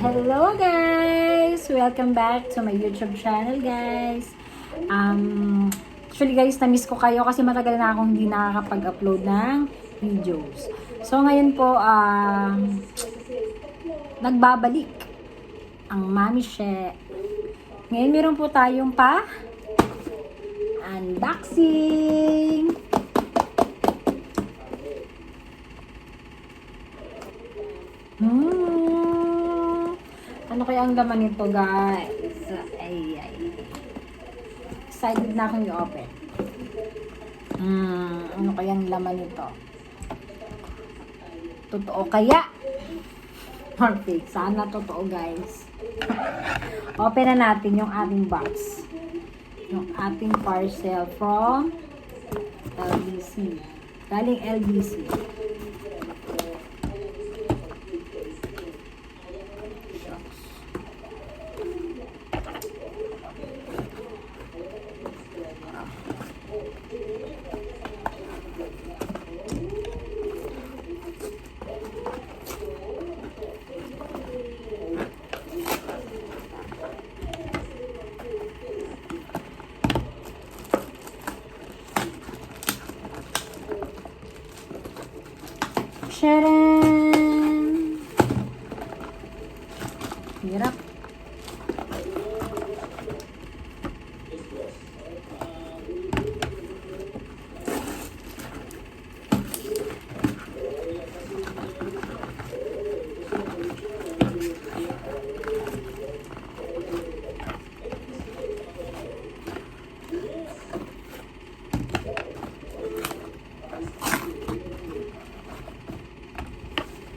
Hello guys! Welcome back to my YouTube channel guys. Actually guys, na-miss ko kayo kasi matagal na akong hindi nakakapag-upload ng videos. So ngayon po, nagbabalik ang Mami She. Ngayon meron po tayong unboxing. Ano kaya ang laman nito guys? Ay. Excited na akong i-open. Ano kaya ang laman nito? Totoo kaya? Perfect. Sana totoo guys. Open na natin yung ating box. Yung ating parcel from LBC. Galing LBC. Tcharam! Hirap.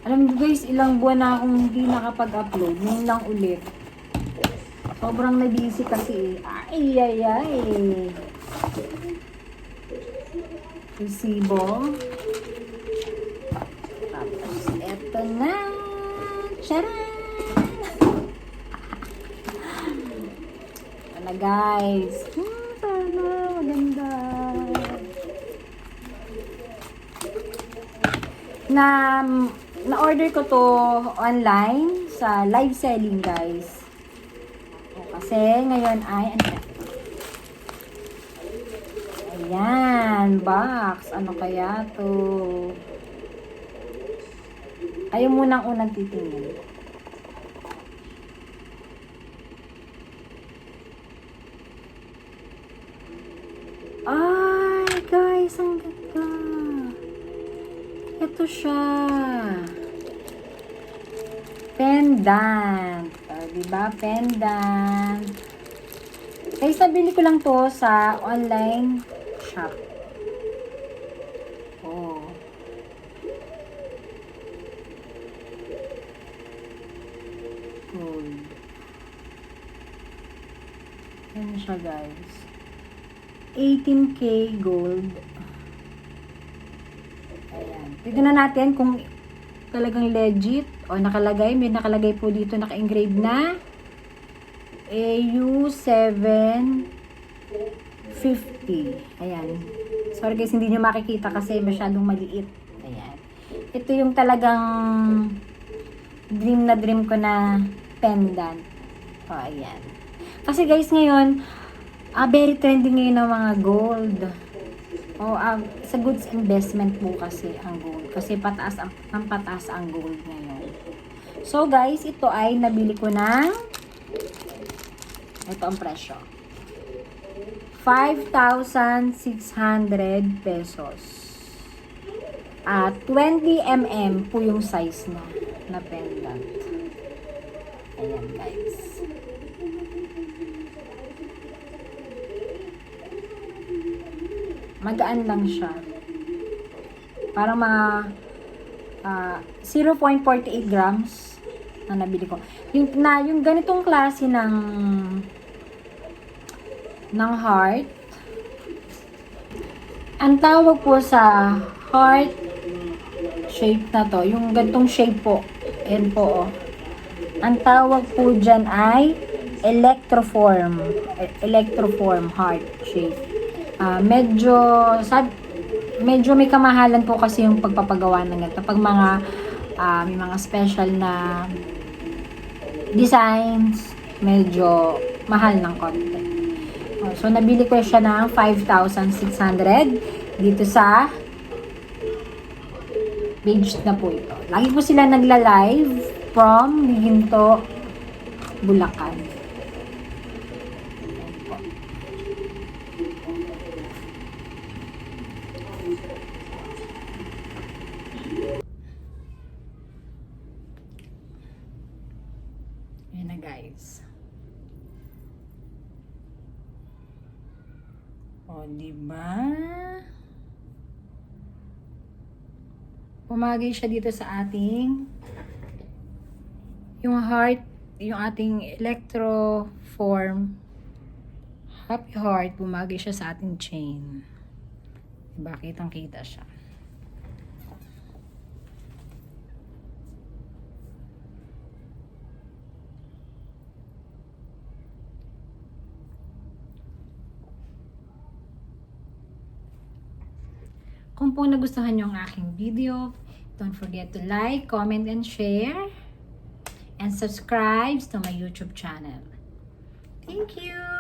Alam niyo guys, ilang buwan na akong hindi nakapag-upload. Ngayon lang ulit. Sobrang na-busy kasi. Ay. Resibo. Tapos, eto na. Tcharan! Ito na guys. Sana, maganda. Na-order ko to online sa live selling guys. Kasi ngayon ay ayan, box. Ano kaya to? Kayo munang unang titingin. Ay, guys, ang ganda. Ito siya. Pendant. Diba? Pendant. Guys, nabili ko lang to sa online shop. Oh. Gold. Yan siya guys. 18K gold. Ayan. Tignan natin kung talagang legit o nakalagay. May nakalagay po dito, naka-engrave na AU750. Ayan. Sorry guys, hindi nyo makikita kasi masyadong maliit. Ayan. Ito yung talagang dream ko na pendant. O, ayan. Kasi guys, ngayon, very trending ngayon ng mga gold. Sa goods investment po kasi ang gold. Kasi pataas ang gold ngayon. So guys, ito ay nabili ko ng ito ang presyo. 5,600 pesos. At 20 mm po yung size na pendant. Ayan guys. Magaan lang siya. Parang mga 0.48 grams na nabili ko. Yung ganitong klase ng heart, ang tawag po sa heart shape na to, yung ganitong shape po, yan po oh. Ang tawag po dyan ay electroform heart shape. Medyo may kamahalan po kasi yung pagpapagawa ng ganito. Pag mga may mga special na designs, medyo mahal ng konti. So, nabili ko siya ng 5,600 dito sa page na po ito. Lagi po sila nagla-live from Ginto, Bulacan. Ayan na guys. O, diba? Pumagay siya dito sa ating yung heart, yung ating electroform happy heart, pumagay siya sa ating chain. Diba? Kitang-kita siya. Kung po nagustuhan nyo ang aking video, don't forget to like, comment, and share. And subscribe to my YouTube channel. Thank you!